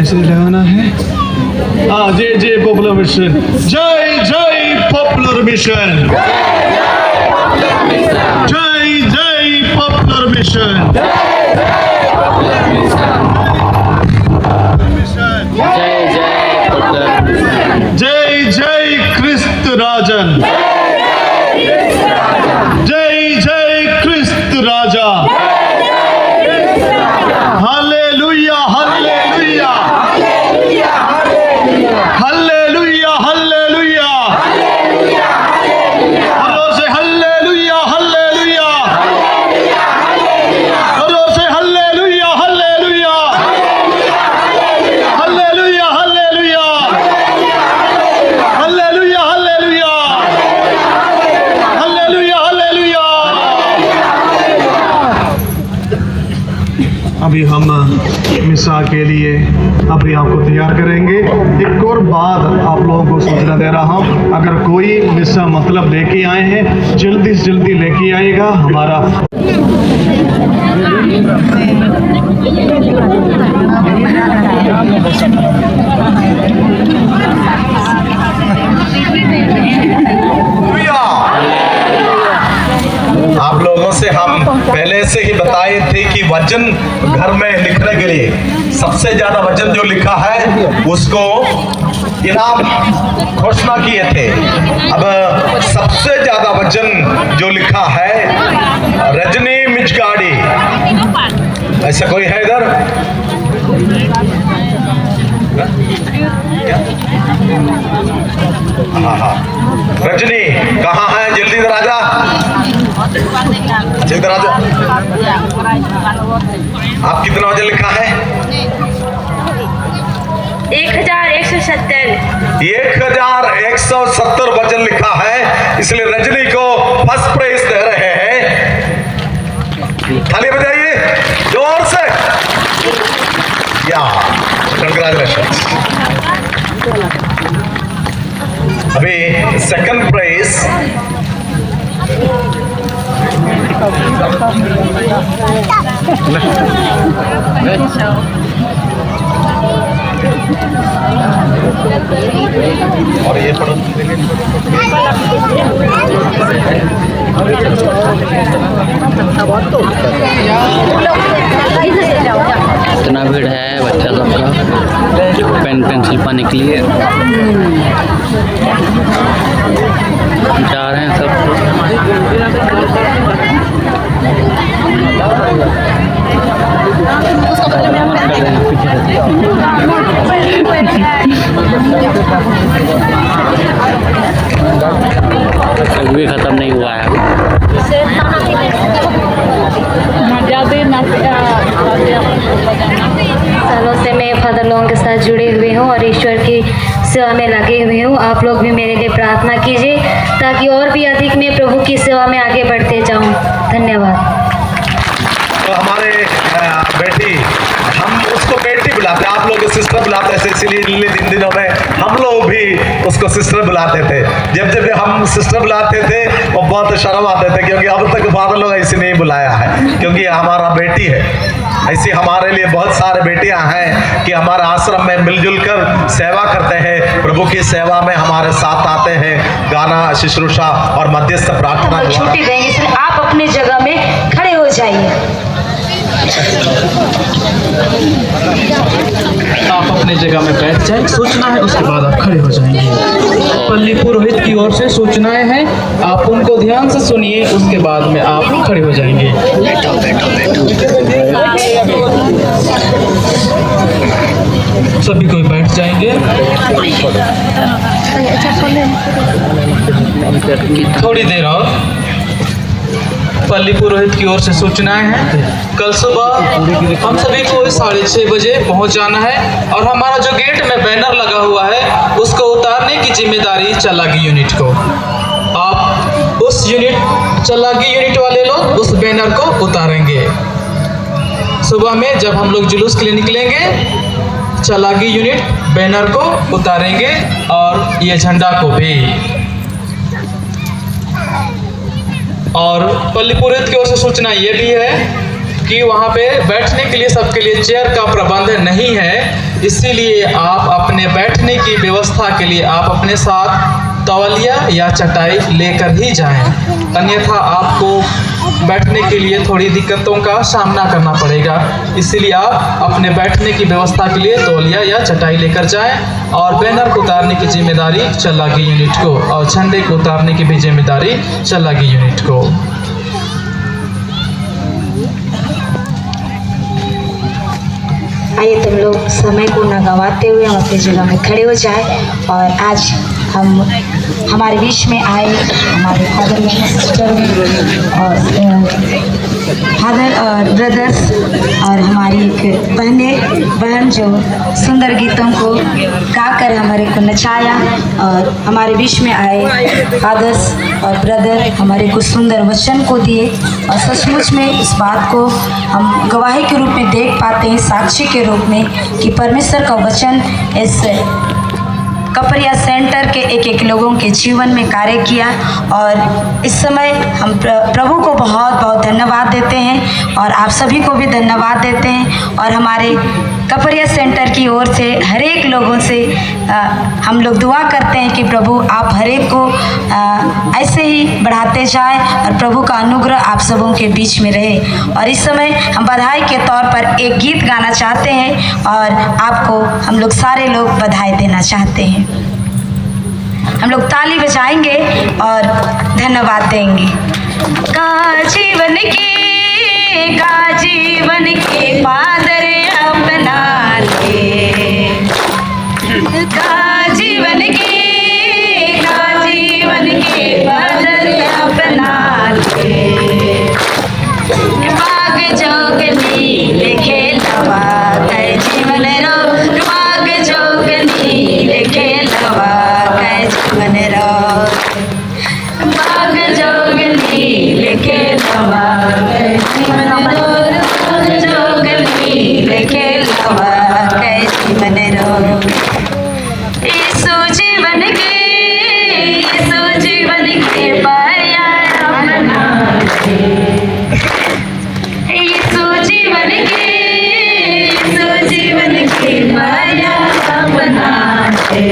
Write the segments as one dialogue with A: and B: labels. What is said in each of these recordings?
A: कैसे लगाना है? हाँ, जय जय पॉपुलर मिशन, जय जय पॉपुलर मिशन, जय जय पॉपुलर मिशन, जय जय क्रिस्त राजन, जय जय क्रिस्त राजा, हालेलुया हालेलुया हालेलुया हालेलुया, और से हालेलुया हालेलुया, और से hallelujah hallelujah hallelujah hallelujah hallelujah hallelujah hallelujah hallelujah. अभी हम मिसा के लिए अपने आप को तैयार करेंगे। एक और बात आप लोगों को सूचना दे रहा हूँ, अगर कोई मिसा मतलब लेके आए हैं, जल्दी से जल्दी लेके आएगा। हमारा
B: आप लोगों से हम पहले से ही बताए थे कि वचन घर में लिखने के लिए सबसे ज्यादा वचन जो लिखा है उसको इनाम घोषणा किए थे। अब सबसे ज्यादा वचन जो लिखा है रजनी मिजगाड़ी, ऐसा कोई है इधर? हाँ, रजनी कहाँ है? जल्दी इधर आजा, अच्छा इधर आजा। आप कितना वजन लिखा है?
C: 1170।
B: 1170 वजन लिखा है, इसलिए रजनी को फर्स्ट प्राइज दे रहे हैं। ताली बजाइए जोर से। या कंग्रेचुलेशन। अभी सेकंड प्राइज और ये पढ़ो।
D: इतना भीड़ है बच्चा सबका पेन पेंसिल पाने के लिए जा रहे हैं सब। अभी खत्म नहीं हुआ है।
C: सालों से मैं फादर लोगों के साथ जुड़े हुए हूँ और ईश्वर की सेवा में लगे हुए हूँ। आप लोग भी मेरे लिए प्रार्थना कीजिए ताकि और भी अधिक मैं प्रभु की सेवा में आगे बढ़ते जाऊँ। धन्यवाद।
B: तो हमारे बेटी, हम उसको बेटी बुलाते, आप लोग सिस्टर बुलाते थे, इसीलिए इन दिनों में हम लोग भी उसको सिस्टर बुलाते थे। जब जब हम सिस्टर बुलाते थे वो बहुत शर्म आते थे, क्योंकि अब तक फादर लोग ऐसे नहीं बुलाया है, क्योंकि हमारा बेटी है। ऐसी हमारे लिए बहुत सारे बेटियां हैं कि हमारे आश्रम में मिलजुल कर सेवा करते हैं, प्रभु की सेवा में हमारे साथ आते हैं, गाना शुश्रूषा और मध्यस्थ प्रार्थना।
C: छुट्टी देंगे, इसलिए आप अपनी जगह में खड़े हो जाइए।
A: आप अपने जगह में बैठ जाए, सूचना है उसके बाद आप खड़े हो जाएंगे। पल्ली पुरोहित की ओर से सूचनाएं हैं, आप उनको ध्यान से सुनिए, उसके बाद में आप खड़े हो जाएंगे। सभी कोई बैठ जाएंगे। थोड़ी देर और पल्ली पुरोहित की ओर से सूचनाएं हैं। कल सुबह हम सभी को 6:30 बजे पहुंच जाना है और हमारा जो गेट में बैनर लगा हुआ है उसको उतारने की जिम्मेदारी चलागी यूनिट को। आप उस चलागी यूनिट वाले लोग उस बैनर को उतारेंगे। सुबह में जब हम लोग जुलूस के लिए निकलेंगे, चलागी यूनिट बैनर को उतारेंगे और ये झंडा को भी। और पल्ली पुरोहित की ओर से सूचना ये भी है कि वहाँ पे बैठने के लिए सबके लिए चेयर का प्रबंध नहीं है, इसीलिए आप अपने बैठने की व्यवस्था के लिए आप अपने साथ तौलिया या चटाई लेकर ही जाएं, अन्यथा आपको बैठने के लिए थोड़ी दिक्कतों का सामना करना पड़ेगा। इसीलिए आप अपने बैठने की व्यवस्था के लिए तौलिया या चटाई लेकर जाएं और बैनर को उतारने की जिम्मेदारी चल्लागी यूनिट को और झंडे को उतारने की भी जिम्मेदारी चल्लागी यूनिट को।
E: आइए तुम लोग समय को न गंवाते हुए हम अपनी जगह में खड़े हो जाए और आज हम हमारे बीच में आए हमारे फादर सिस्टर और ब्रदर्स और हमारी एक बहन जो सुंदर गीतों को गाकर हमारे को नचाया और हमारे बीच में आए फादर्स और ब्रदर हमारे को सुंदर वचन को दिए और सचमुच में इस बात को हम गवाही के रूप में देख पाते हैं, साक्षी के रूप में कि परमेश्वर का वचन इस कपरिया सेंटर के एक एक लोगों के जीवन में कार्य किया। और इस समय हम प्रभु को बहुत बहुत धन्यवाद देते हैं और आप सभी को भी धन्यवाद देते हैं और हमारे कपरिया सेंटर की ओर से हर एक लोगों से हम लोग दुआ करते हैं कि प्रभु आप हर एक को ऐसे ही बढ़ाते जाए और प्रभु का अनुग्रह आप सबों के बीच में रहे। और इस समय हम बधाई के तौर पर एक गीत गाना चाहते हैं और आपको हम लोग सारे लोग बधाई देना चाहते हैं। हम लोग ताली बजाएंगे और धन्यवाद देंगे। का जीवन के फादर अपना ले, का जीवन के फादर अपना ले, बाग जोगनी लिखे लवा कै जीवन रो, बाग जोगनी लिखे लवा कै जीवन रो, बाग जोगनी लिखे लवा कै जीवन रो, बाग जोगनी लिखे लवा कै जीवन रो। यीशु जीवन के पर्याय अपना ले, यीशु जीवन के पर्याय अपना ले,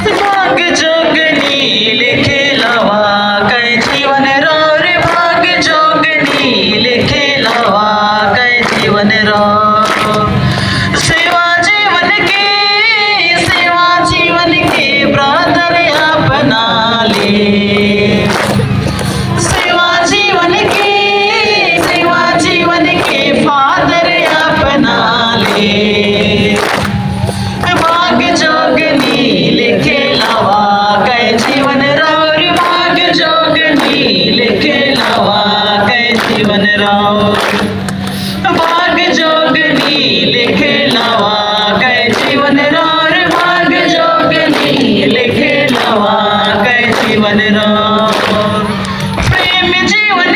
A: भाग जोगनी लिखे लवा कै जीवन रो रे, भाग जोगनी लिखे लवा कै जीवन रो। सेवा जीवन के ब्रदर अपना ले, सेवा जीवन के फादर अपना ले, भाग जोगनी लिखे लवा कै जीवन रो रे, भाग जोगनी लिखे लवा कै जीवन रो, भाग जोगनी लिखे लवा कै जीवन रो रे, भाग जोगनी लिखे लवा कै जीवन रो। प्रेम जीवन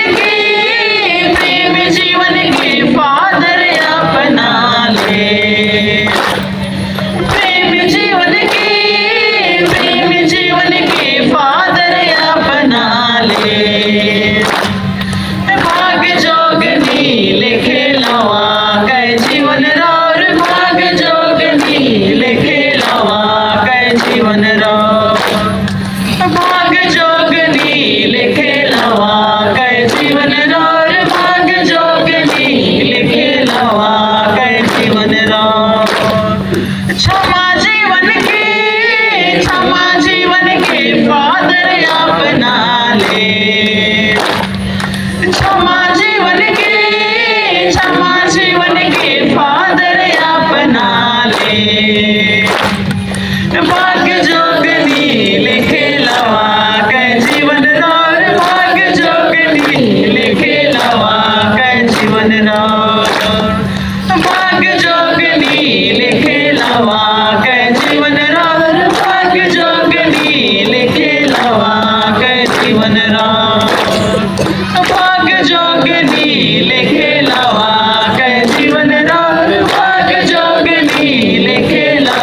A: के फादर अपना ले, प्रेम जीवन के फादर अपना ले, भाग जोगनी लिखे लवा कै जीवन रो रे, भाग जोगनी लिखे लवा कै जीवन रो, भाग जोगनी लिखे लवा कै जीवन रो रे, भाग जोगनी लिखे लवा कै जीवन रो। क्षमा जीवन के फादर अपना ले, क्षमा जीवन के फादर अपना ले, भाग जोगनी लिखे लवा कै जीवन रो रे, भाग जोगनी लिखे लवा कै जीवन रो, भाग जोगनी लिखे लवा कै जीवन रो रे, भाग जोगनी लिखे लवा कै जीवन रो, भाग जोगनी लिखे लवा कै जीवन रो रे, भाग जोगनी लिखे लवा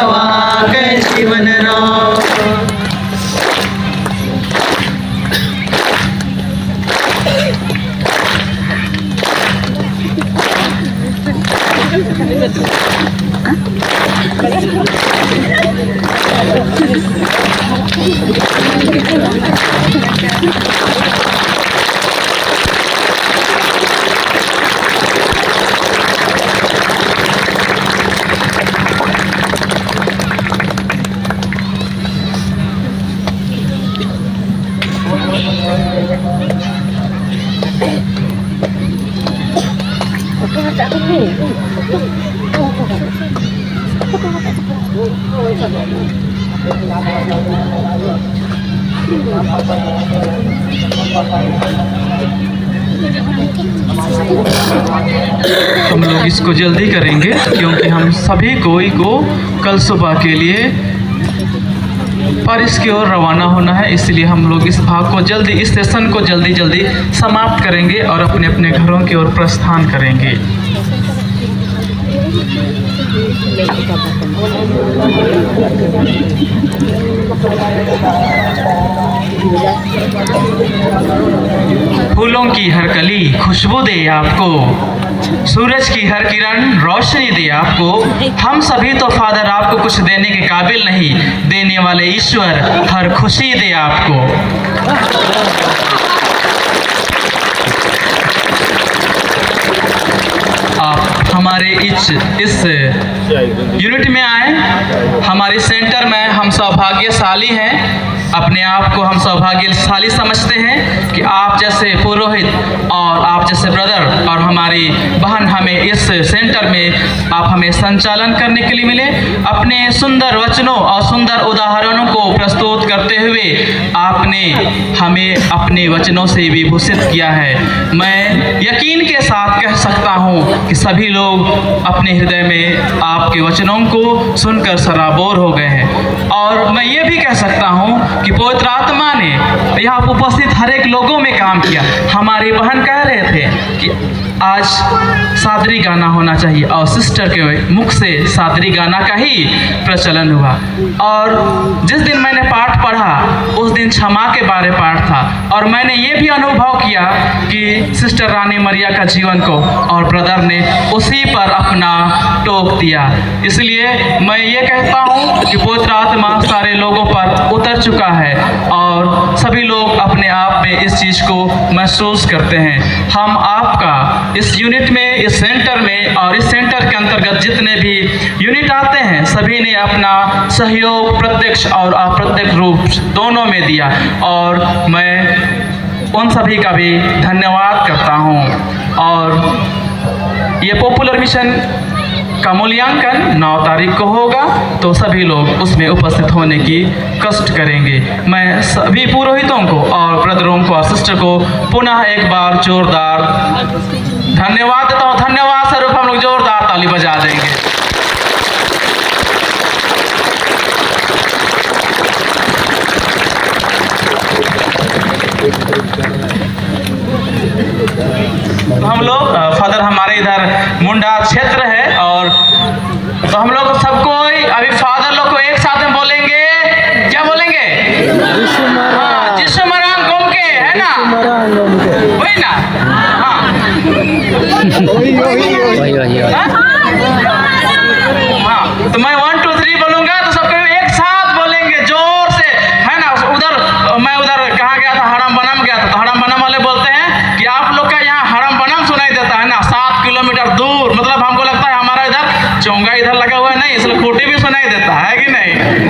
A: हम लोग इसको जल्दी करेंगे क्योंकि हम सभी को कल सुबह के लिए पेरिस की ओर रवाना होना है। इसलिए हम लोग इस भाग को जल्दी, इस सेशन को जल्दी समाप्त करेंगे और अपने अपने घरों की ओर प्रस्थान करेंगे। फूलों की हर कली खुशबू दे आपको, सूरज की हर किरण रोशनी दे आपको। हम सभी तो फादर आपको कुछ देने के काबिल नहीं, देने वाले ईश्वर हर खुशी दे आपको। आप हमारे इस यूनिट में आए, हमारे सेंटर में हम सौभाग्यशाली हैं। अपने आप को हम सौभाग्यशाली समझते हैं कि आप जैसे पुरोहित और आप जैसे ब्रदर और हमारी बहन हमें इस सेंटर में आप हमें संचालन करने के लिए मिले। अपने सुंदर वचनों और सुंदर उदाहरणों को प्रस्तुत करते हुए आपने हमें अपने वचनों से विभूषित किया है। मैं यकीन के साथ कह सकता हूँ कि सभी लोग अपने हृदय में आपके वचनों को सुनकर सराबोर हो गए हैं। और मैं ये भी कह सकता हूँ कि पवित्र आत्मा ने यहाँ उपस्थित हर एक लोगों में काम किया। हमारी बहन कह रहे थे कि आज सादरी गाना होना चाहिए और सिस्टर के मुख से सादरी गाना का ही प्रचलन हुआ। और जिस दिन मैंने पाठ पढ़ा उस दिन क्षमा के बारे पाठ था और मैंने ये भी अनुभव किया कि सिस्टर रानी मरिया का जीवन को और ब्रदर ने उसी पर अपना टोक दिया। इसलिए मैं ये कहता हूँ कि पवित्र आत्मा सारे लोगों पर उतर चुका है और सभी लोग अपने आप में इस चीज़ को महसूस करते हैं। हम आपका इस यूनिट में, इस सेंटर में और इस सेंटर के अंतर्गत जितने भी यूनिट आते हैं सभी ने अपना सहयोग प्रत्यक्ष और अप्रत्यक्ष रूप दोनों में दिया और मैं उन सभी का भी धन्यवाद करता हूँ। और ये पॉपुलर मिशन का मूल्यांकन 9 तारीख को होगा तो सभी लोग उसमें उपस्थित होने की कष्ट करेंगे। मैं सभी पुरोहितों को और ब्रदरों को और सिस्टर को पुनः एक बार जोरदार धन्यवाद देता हूँ। धन्यवाद स्वरूप हम लोग जोरदार ताली बजा देंगे। तो हम लोग फादर हमारे इधर मुंडा क्षेत्र है और तो हम लोग सबको अभी फादर लोग को एक साथ में बोलेंगे। क्या बोलेंगे? हाँ, जिसु मरान घूम के, है ना? वही ना? हाँ, हाँ, तो मैं 1 2 3 बोलूंगा तो सबको एक साथ बोलेंगे जोर से, है ना? मैं उधर कहाँ गया था, हरम बनम गया था, तो हरम बनम वाले बोलते हैं कि आप लोग का यहाँ हरम बनम सुनाई देता है ना 7 किलोमीटर दूर। मतलब हमको लगता है हमारा इधर चोंगा इधर लगा हुआ है नहीं, इसलिए खूंटी भी सुनाई देता है कि नहीं?